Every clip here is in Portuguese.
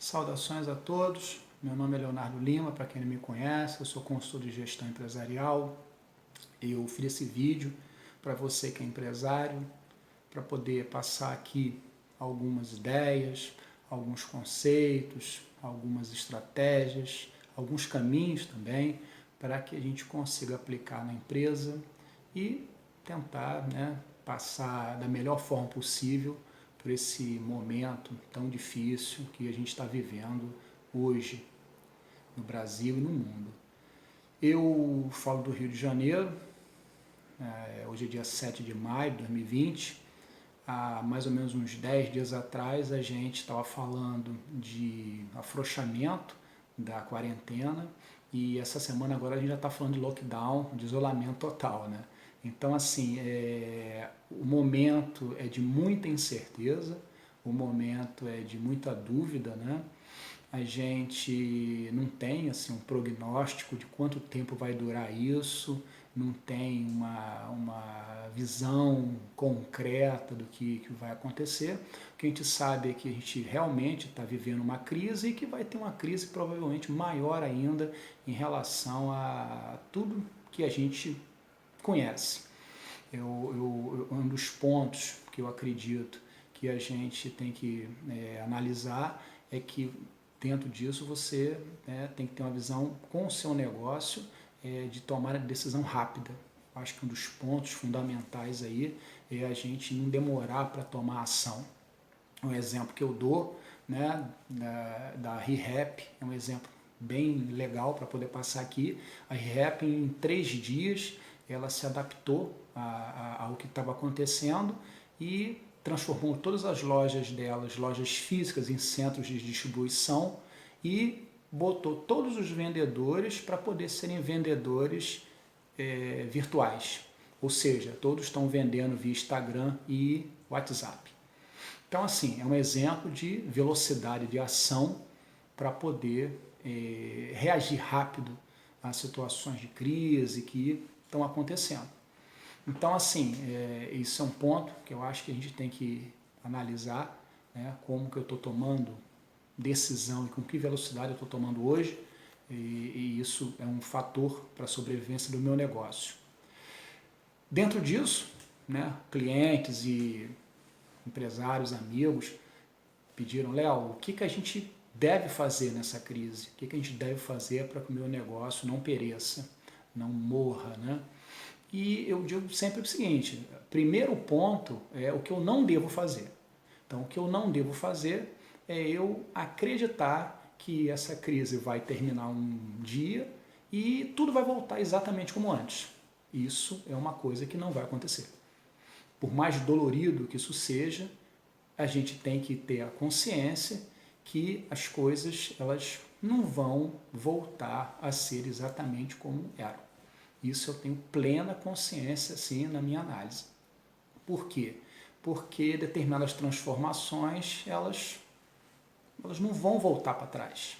Saudações a todos, meu nome é Leonardo Lima, para quem não me conhece, eu sou consultor de gestão empresarial. Eu fiz esse vídeo para você que é empresário, para poder passar aqui algumas ideias, alguns conceitos, algumas estratégias, alguns caminhos também, para que a gente consiga aplicar na empresa e tentar, passar da melhor forma possível por esse momento tão difícil que a gente está vivendo hoje no Brasil e no mundo. Eu falo do Rio de Janeiro, hoje é dia 7 de maio de 2020. Há mais ou menos uns 10 dias atrás a gente estava falando de afrouxamento da quarentena e essa semana agora a gente já está falando de lockdown, de isolamento total, né? Então, assim, o momento é de muita incerteza, o momento é de muita dúvida, né? A gente não tem assim, um prognóstico de quanto tempo vai durar isso, não tem uma visão concreta do que vai acontecer. O que a gente sabe é que a gente realmente está vivendo uma crise e que vai ter uma crise provavelmente maior ainda em relação a tudo que a gente conhece. Um dos pontos que eu acredito que a gente tem que analisar é que dentro disso você tem que ter uma visão com o seu negócio de tomar a decisão rápida. Acho que um dos pontos fundamentais aí é a gente não demorar para tomar ação. Um exemplo que eu dou da ReHap é um exemplo bem legal para poder passar aqui. A ReHap, em 3 dias, ela se adaptou ao que estava acontecendo e transformou todas as lojas delas, lojas físicas, em centros de distribuição e botou todos os vendedores para poder serem vendedores virtuais. Ou seja, todos estão vendendo via Instagram e WhatsApp. Então, assim, é um exemplo de velocidade de ação para poder reagir rápido a situações de crise que estão acontecendo. Então, assim, isso é um ponto que eu acho que a gente tem que analisar, como que eu estou tomando decisão e com que velocidade eu estou tomando hoje, e isso é um fator para a sobrevivência do meu negócio. Dentro disso, clientes e empresários, amigos, pediram: Léo, o que a gente deve fazer nessa crise? O que a gente deve fazer para que o meu negócio não pereça, não morra, E eu digo sempre o seguinte: primeiro ponto é o que eu não devo fazer. Então, o que eu não devo fazer é eu acreditar que essa crise vai terminar um dia e tudo vai voltar exatamente como antes. Isso é uma coisa que não vai acontecer. Por mais dolorido que isso seja, a gente tem que ter a consciência que as coisas elas não vão voltar a ser exatamente como eram. Isso eu tenho plena consciência, assim, na minha análise. Por quê? Porque determinadas transformações, elas não vão voltar para trás.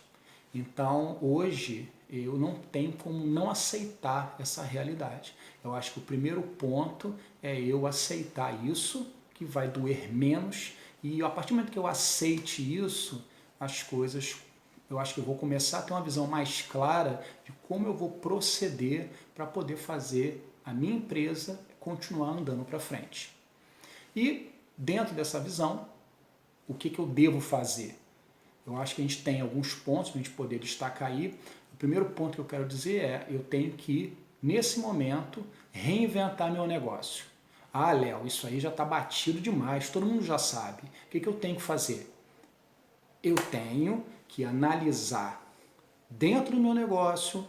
Então, hoje, eu não tenho como não aceitar essa realidade. Eu acho que o primeiro ponto é eu aceitar isso, que vai doer menos, e a partir do momento que eu aceite isso, as coisas, eu acho que eu vou começar a ter uma visão mais clara de como eu vou proceder para poder fazer a minha empresa continuar andando para frente. E dentro dessa visão, o que eu devo fazer? Eu acho que a gente tem alguns pontos para a gente poder destacar aí. O primeiro ponto que eu quero dizer é: eu tenho que, nesse momento, reinventar meu negócio. Ah, Léo, isso aí já está batido demais, todo mundo já sabe. O que eu tenho que fazer? Eu tenho que analisar dentro do meu negócio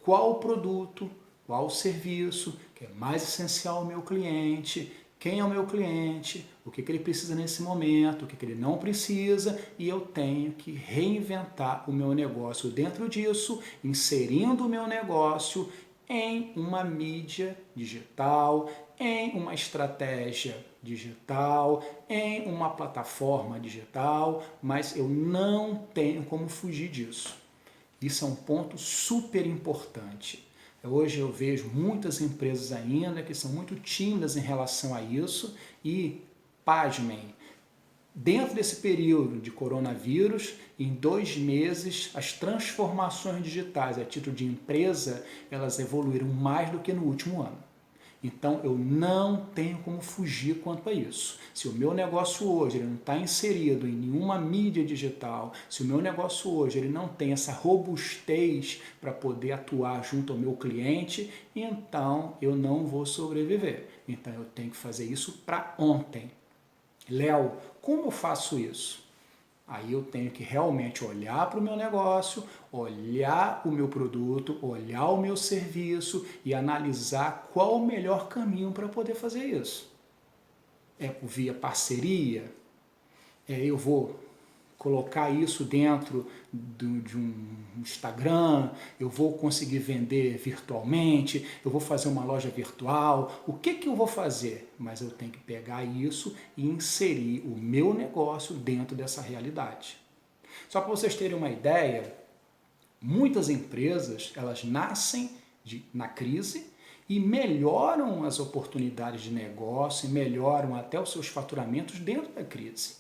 qual o produto, qual o serviço que é mais essencial ao meu cliente, quem é o meu cliente, o que ele precisa nesse momento, o que ele não precisa, e eu tenho que reinventar o meu negócio dentro disso, inserindo o meu negócio em uma mídia digital, em uma estratégia digital, em uma plataforma digital, mas eu não tenho como fugir disso. Isso é um ponto super importante. Hoje eu vejo muitas empresas ainda que são muito tímidas em relação a isso e, pasmem, Dentro desse período de coronavírus, em 2 meses, as transformações digitais a título de empresa, elas evoluíram mais do que no último ano. Então, eu não tenho como fugir quanto a isso. Se o meu negócio hoje ele não está inserido em nenhuma mídia digital, se o meu negócio hoje ele não tem essa robustez para poder atuar junto ao meu cliente, então eu não vou sobreviver. Então, eu tenho que fazer isso para ontem. Léo, como eu faço isso? Aí eu tenho que realmente olhar para o meu negócio, olhar o meu produto, olhar o meu serviço e analisar qual o melhor caminho para poder fazer isso. É via parceria? Eu vou colocar isso dentro de um Instagram, eu vou conseguir vender virtualmente, eu vou fazer uma loja virtual, o que eu vou fazer? Mas eu tenho que pegar isso e inserir o meu negócio dentro dessa realidade. Só para vocês terem uma ideia, muitas empresas, elas nascem na crise e melhoram as oportunidades de negócio, e melhoram até os seus faturamentos dentro da crise.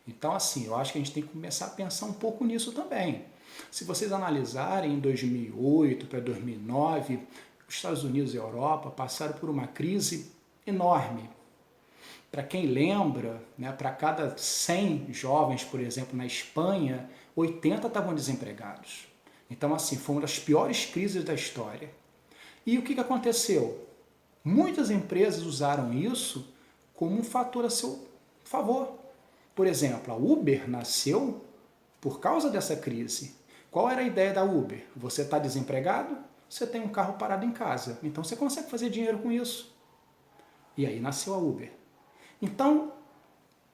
Então, assim, eu acho que a gente tem que começar a pensar um pouco nisso também. Se vocês analisarem em 2008 para 2009, os Estados Unidos e a Europa passaram por uma crise enorme. Para quem lembra, né, para cada 100 jovens, por exemplo, na Espanha, 80 estavam desempregados. Então, assim, foi uma das piores crises da história. E o que aconteceu? Muitas empresas usaram isso como um fator a seu favor. Por exemplo, a Uber nasceu por causa dessa crise. Qual era a ideia da Uber? Você está desempregado? Você tem um carro parado em casa. Então você consegue fazer dinheiro com isso. E aí nasceu a Uber. Então,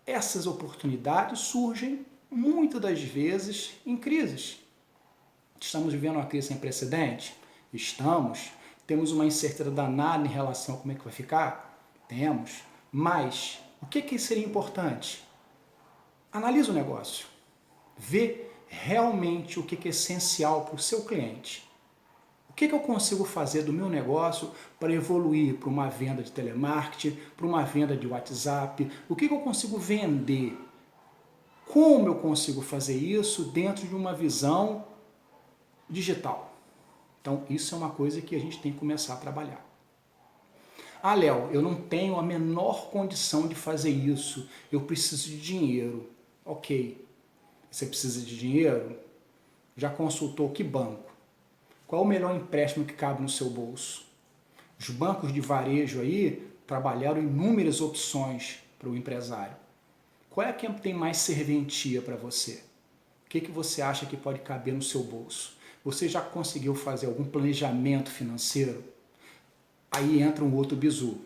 essas oportunidades surgem muitas das vezes em crises. Estamos vivendo uma crise sem precedente? Estamos. Temos uma incerteza danada em relação a como é que vai ficar? Temos. Mas o que seria importante? Analisa o negócio, vê realmente o que é essencial para o seu cliente. O que eu consigo fazer do meu negócio para evoluir para uma venda de telemarketing, para uma venda de WhatsApp? O que eu consigo vender? Como eu consigo fazer isso dentro de uma visão digital? Então, isso é uma coisa que a gente tem que começar a trabalhar. Ah, Léo, eu não tenho a menor condição de fazer isso, eu preciso de dinheiro. Ok, você precisa de dinheiro? Já consultou que banco? Qual o melhor empréstimo que cabe no seu bolso? Os bancos de varejo aí trabalharam inúmeras opções para o empresário. Qual é que tem mais serventia para você? O que você acha que pode caber no seu bolso? Você já conseguiu fazer algum planejamento financeiro? Aí entra um outro bizu.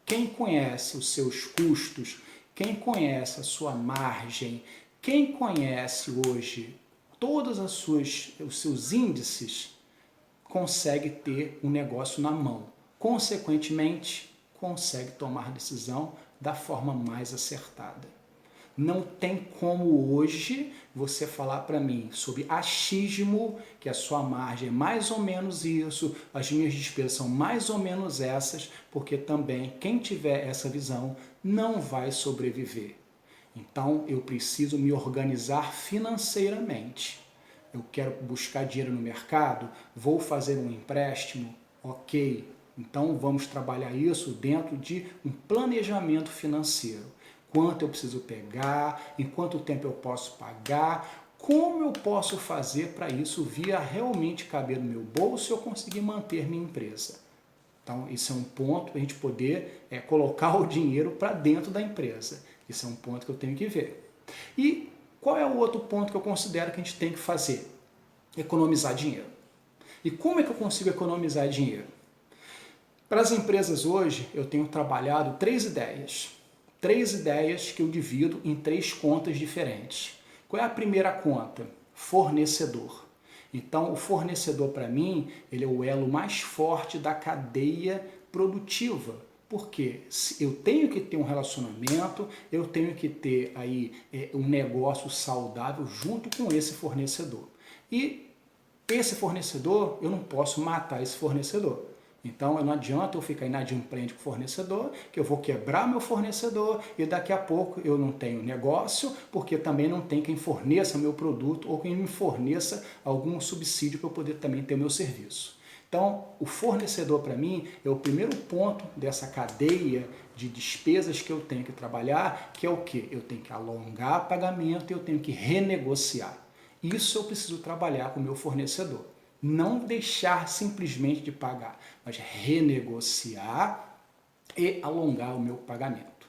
Quem conhece os seus custos, quem conhece a sua margem, quem conhece hoje todos os seus índices, consegue ter um negócio na mão. Consequentemente, consegue tomar decisão da forma mais acertada. Não tem como hoje você falar para mim sobre achismo, que a sua margem é mais ou menos isso, as minhas despesas são mais ou menos essas, porque também quem tiver essa visão não vai sobreviver. Então eu preciso me organizar financeiramente. Eu quero buscar dinheiro no mercado, vou fazer um empréstimo, ok. Então vamos trabalhar isso dentro de um planejamento financeiro. Quanto eu preciso pegar, em quanto tempo eu posso pagar, como eu posso fazer para isso vir a realmente caber no meu bolso e eu conseguir manter minha empresa. Então, isso é um ponto para a gente poder colocar o dinheiro para dentro da empresa. Isso é um ponto que eu tenho que ver. E qual é o outro ponto que eu considero que a gente tem que fazer? Economizar dinheiro. E como é que eu consigo economizar dinheiro? Para as empresas hoje, eu tenho trabalhado 3 ideias. 3 ideias que eu divido em 3 contas diferentes. Qual é a primeira conta? Fornecedor. Então, o fornecedor, para mim, ele é o elo mais forte da cadeia produtiva. Por quê? Eu tenho que ter um relacionamento, eu tenho que ter aí um negócio saudável junto com esse fornecedor. E esse fornecedor, eu não posso matar esse fornecedor. Então não adianta eu ficar inadimplente com o fornecedor, que eu vou quebrar meu fornecedor e daqui a pouco eu não tenho negócio, porque também não tem quem forneça meu produto ou quem me forneça algum subsídio para eu poder também ter meu serviço. Então, o fornecedor para mim é o primeiro ponto dessa cadeia de despesas que eu tenho que trabalhar, que é o quê? Eu tenho que alongar pagamento e eu tenho que renegociar. Isso eu preciso trabalhar com o meu fornecedor. Não deixar simplesmente de pagar, mas renegociar e alongar o meu pagamento.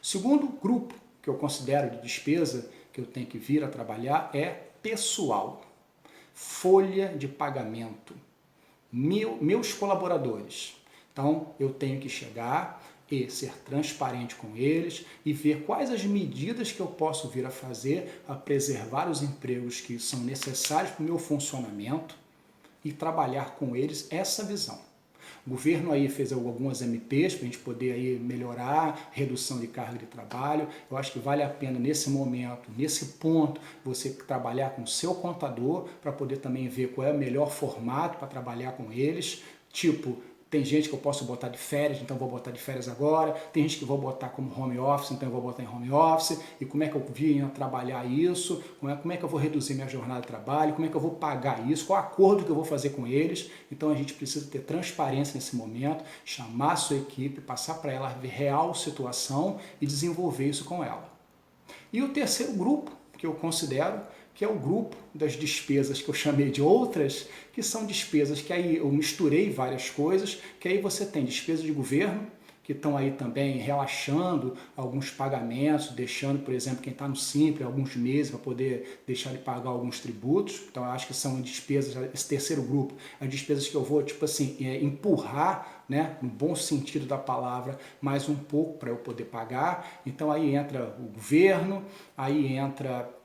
Segundo grupo que eu considero de despesa que eu tenho que vir a trabalhar é pessoal. Folha de pagamento. Meus colaboradores. Então, eu tenho que chegar e ser transparente com eles e ver quais as medidas que eu posso vir a fazer a preservar os empregos que são necessários para o meu funcionamento e trabalhar com eles essa visão. O governo aí fez algumas MPs para a gente poder aí melhorar, redução de carga de trabalho. Eu acho que vale a pena nesse momento, nesse ponto, você trabalhar com o seu contador para poder também ver qual é o melhor formato para trabalhar com eles. Tipo, tem gente que eu posso botar de férias, então vou botar de férias agora. Tem gente que vou botar como home office, então eu vou botar em home office. E como é que eu venho trabalhar isso? Como é que eu vou reduzir minha jornada de trabalho? Como é que eu vou pagar isso? Qual acordo que eu vou fazer com eles? Então a gente precisa ter transparência nesse momento, chamar a sua equipe, passar para ela a real situação e desenvolver isso com ela. E o terceiro grupo que eu considero que é o grupo das despesas que eu chamei de outras, que são despesas que aí eu misturei várias coisas, que aí você tem despesas de governo, que estão aí também relaxando alguns pagamentos, deixando, por exemplo, quem está no Simples alguns meses para poder deixar de pagar alguns tributos. Então, eu acho que são despesas, esse terceiro grupo, as despesas que eu vou, tipo assim, empurrar, né, no bom sentido da palavra, mais um pouco para eu poder pagar. Então, aí entra o governo, aí entra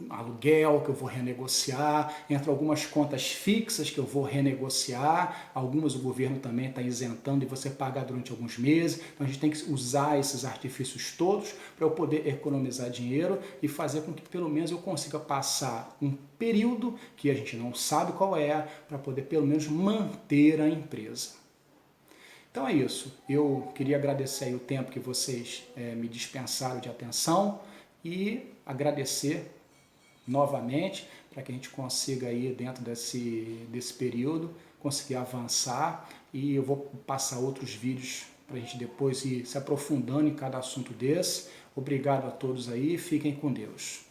aluguel que eu vou renegociar, entre algumas contas fixas que eu vou renegociar, algumas o governo também está isentando e você pagar durante alguns meses, então a gente tem que usar esses artifícios todos para eu poder economizar dinheiro e fazer com que pelo menos eu consiga passar um período que a gente não sabe qual é, para poder pelo menos manter a empresa. Então é isso, eu queria agradecer aí o tempo que vocês me dispensaram de atenção e agradecer novamente, para que a gente consiga aí dentro desse período, conseguir avançar e eu vou passar outros vídeos para a gente depois ir se aprofundando em cada assunto desse. Obrigado a todos aí, fiquem com Deus.